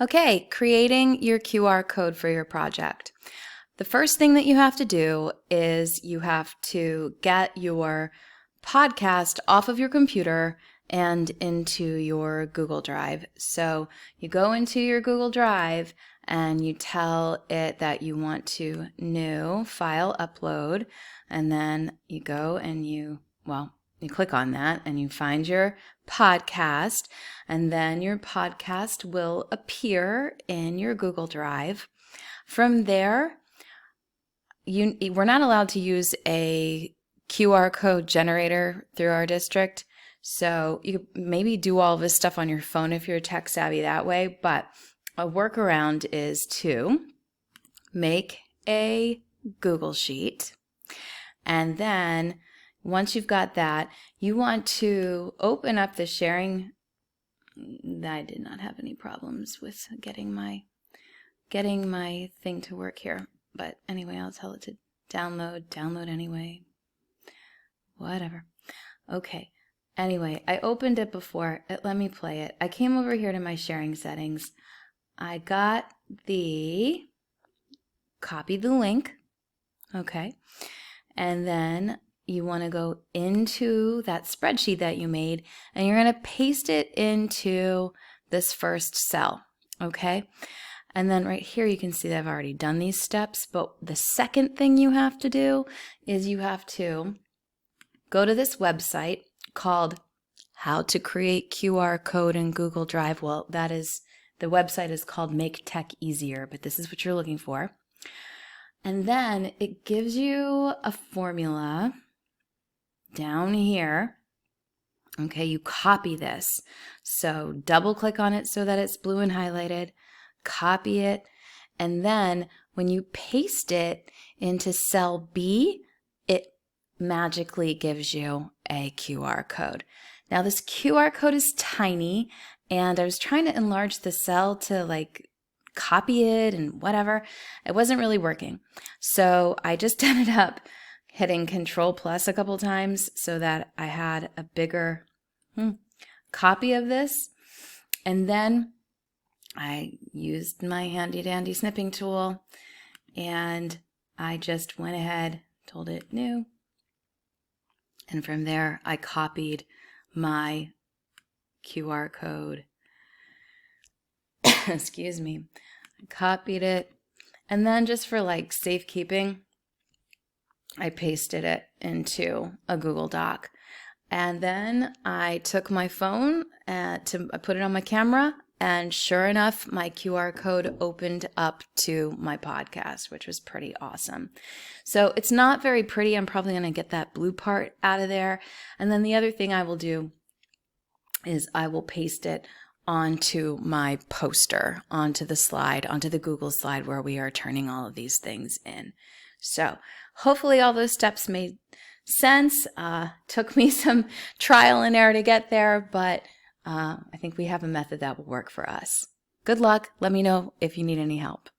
Okay, creating your QR code for your project. The first thing that you have to do is you have to get your podcast off of your computer and into your Google Drive. So you go into your Google Drive and you tell it that you want to new file upload, and then you go and you click on that and you find your podcast, and then your podcast will appear in your Google Drive. From there, we're not allowed to use a QR code generator through our district, so you maybe do all this stuff on your phone if you're tech savvy that way, but a workaround is to make a Google Sheet, and then once you've got that, you want to open up the sharing. I did not have any problems with getting my thing to work here. But anyway, I'll tell it to download anyway. Whatever. Okay. Anyway, I opened it before. Let me play it. I came over here to my sharing settings. I got copied the link. Okay. And then you want to go into that spreadsheet that you made, and you're going to paste it into this first cell. Okay. And then right here, you can see that I've already done these steps, but the second thing you have to do is you have to go to this website called How to Create QR Code in Google Drive. Well, the website is called Make Tech Easier, but this is what you're looking for. And then it gives you a formula down here. Okay, you copy this. So double click on it so that it's blue and highlighted. Copy it, and then when you paste it into cell B, it magically gives you a QR code. Now this QR code is tiny, and I was trying to enlarge the cell to copy it and whatever. It wasn't really working. So I just ended up hitting Control+ a couple times so that I had a bigger copy of this, and then I used my handy dandy snipping tool, and I just went ahead, told it new, and from there I copied my QR code. Excuse me. I copied it, and then just for safekeeping, I pasted it into a Google Doc. And then I took my phone I put it on my camera, and sure enough, my QR code opened up to my podcast, which was pretty awesome. So it's not very pretty. I'm probably going to get that blue part out of there. And then the other thing I will do is I will paste it onto my poster, onto the slide, onto the Google slide where we are turning all of these things in. So hopefully all those steps made sense. Took me some trial and error to get there, but I think we have a method that will work for us. Good luck. Let me know if you need any help.